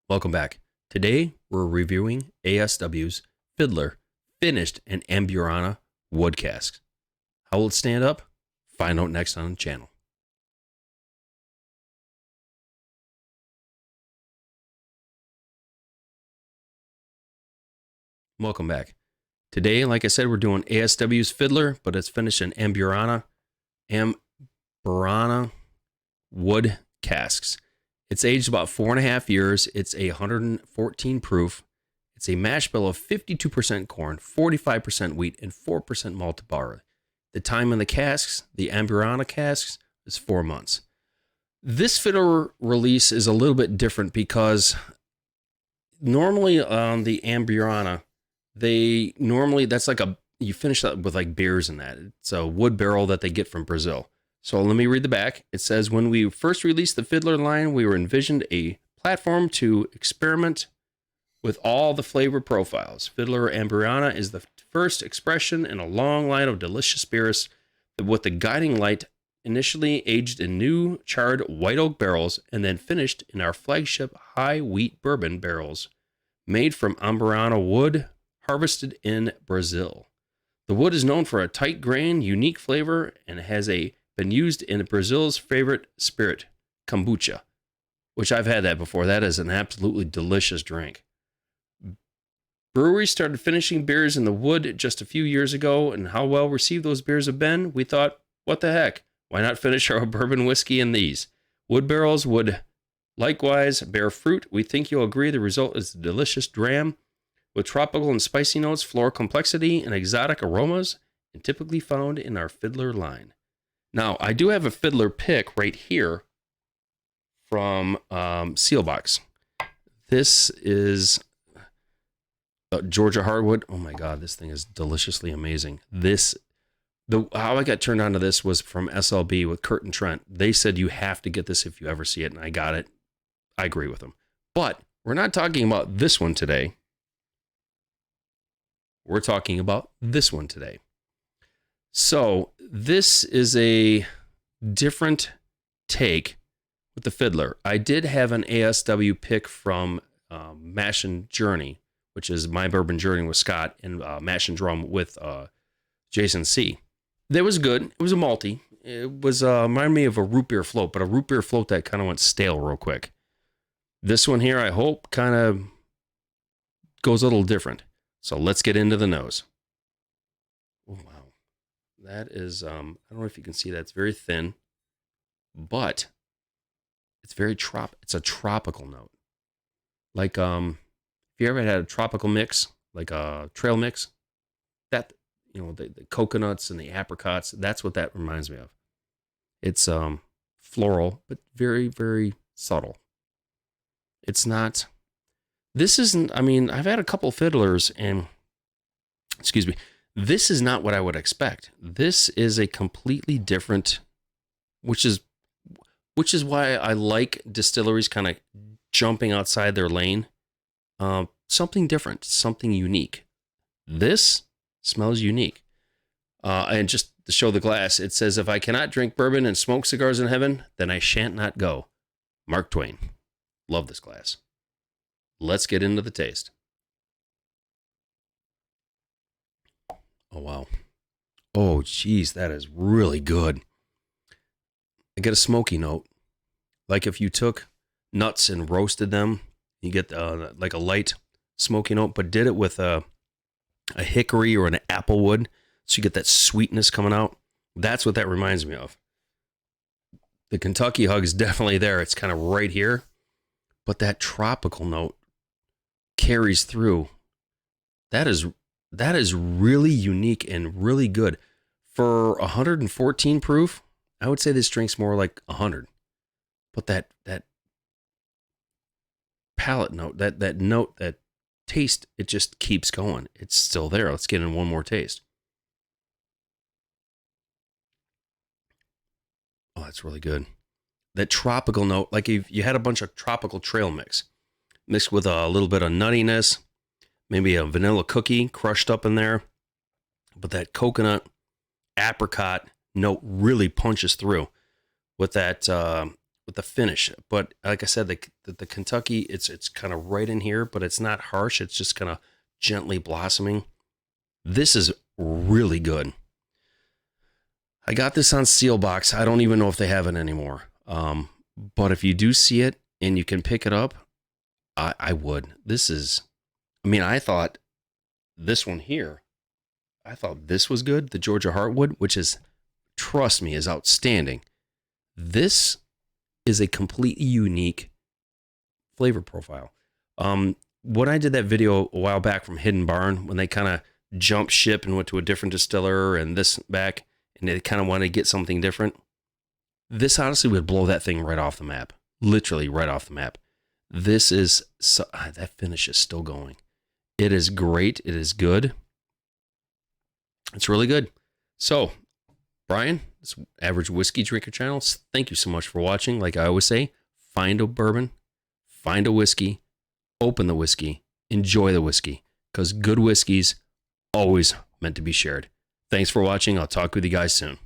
Welcome back. Today, we're reviewing ASW's Fiddler finished in Amburana wood casks. How will it stand up? Find out next on the channel. Welcome back. Today, like I said, we're doing ASW's Fiddler, but it's finished in Amburana wood casks. It's aged about 4.5 years. It's a 114 proof. It's a mash bill of 52% corn, 45% wheat, and 4% malted barley. The time in the casks, the Amburana casks, is 4 months. This Fiddler release is a little bit different because normally on the Amburana, that's like you finish that with like beers and that. It's a wood barrel that they get from Brazil. So let me read the back. It says, when we first released the Fiddler line, we were envisioned a platform to experiment with all the flavor profiles. Fiddler Amburana is the first expression in a long line of delicious spirits with the guiding light initially aged in new charred white oak barrels and then finished in our flagship high wheat bourbon barrels made from Amburana wood harvested in Brazil. The wood is known for a tight grain, unique flavor, and has been used in Brazil's favorite spirit, kombucha, which I've had that before. That is an absolutely delicious drink. Breweries started finishing beers in the wood just a few years ago, and how well received those beers have been, we thought, what the heck? Why not finish our bourbon whiskey in these? Wood barrels would likewise bear fruit. We think you'll agree the result is a delicious dram with tropical and spicy notes, floral complexity, and exotic aromas, and typically found in our Fiddler line. Now, I do have a Fiddler pick right here from Sealbox. This is Georgia hardwood. Oh my God, this thing is deliciously amazing. How I got turned on to this was from SLB with Kurt and Trent. They said you have to get this if you ever see it, and I got it. I agree with them. But we're not talking about this one today. We're talking about this one today. So this is a different take with the Fiddler. I did have an ASW pick from Mash and Journey, which is My Bourbon Journey with Scott, and Mash and Drum with Jason C. That was good. It was a malty. It was reminded me of a root beer float, but a root beer float that kind of went stale real quick. This one here, I hope, kind of goes a little different. So let's get into the nose. Oh, wow. That is, I don't know if you can see that. It's very thin, but it's very it's a tropical note. Like, if you ever had a tropical mix, like a trail mix, that, the coconuts and the apricots, that's what that reminds me of. It's floral, but very, very subtle. It's not, this isn't, I've had a couple Fiddlers and, this is not what I would expect. This is a completely different, which is why I like distilleries kind of jumping outside their lane. Something different, something unique. This smells unique. And just to show the glass, it says, if I cannot drink bourbon and smoke cigars in heaven, then I shan't not go. Mark Twain. Love this glass. Let's get into the taste. Oh, wow. Oh, geez, that is really good. I get a smoky note. Like if you took nuts and roasted them, you get like a light smoky note, but did it with a hickory or an apple wood, so you get that sweetness coming out. That's what that reminds me of. The Kentucky hug is definitely there. It's kind of right here, but that tropical note carries through. That is really unique and really good. For 114 proof, I would say this drink's more like 100. But that palate note, that note, that taste, it just keeps going. It's still there. Let's get in one more taste. Oh, that's really good. That tropical note, like if you had a bunch of tropical trail mixed with a little bit of nuttiness, maybe a vanilla cookie crushed up in there, but that coconut apricot note really punches through with that with the finish. But like I said, the Kentucky, it's kind of right in here, but it's not harsh. It's just kind of gently blossoming. This is really good. I got this on seal box. I don't even know if they have it anymore. But if you do see it and you can pick it up, I would. This is, I mean, I thought this one here, I thought this was good. The Georgia Heartwood, which is, trust me, is outstanding. This is a completely unique flavor profile. When I did that video a while back from Hidden Barn, when they kind of jumped ship and went to a different distiller and this back, and they kind of wanted to get something different, this honestly would blow that thing right off the map. Literally right off the map. This is, that finish is still going. It is great. It is good. It's really good. So, Brian, this Average Whiskey Drinker channel, thank you so much for watching. Like I always say, find a bourbon, find a whiskey, open the whiskey, enjoy the whiskey, because good whiskey's always meant to be shared. Thanks for watching. I'll talk with you guys soon.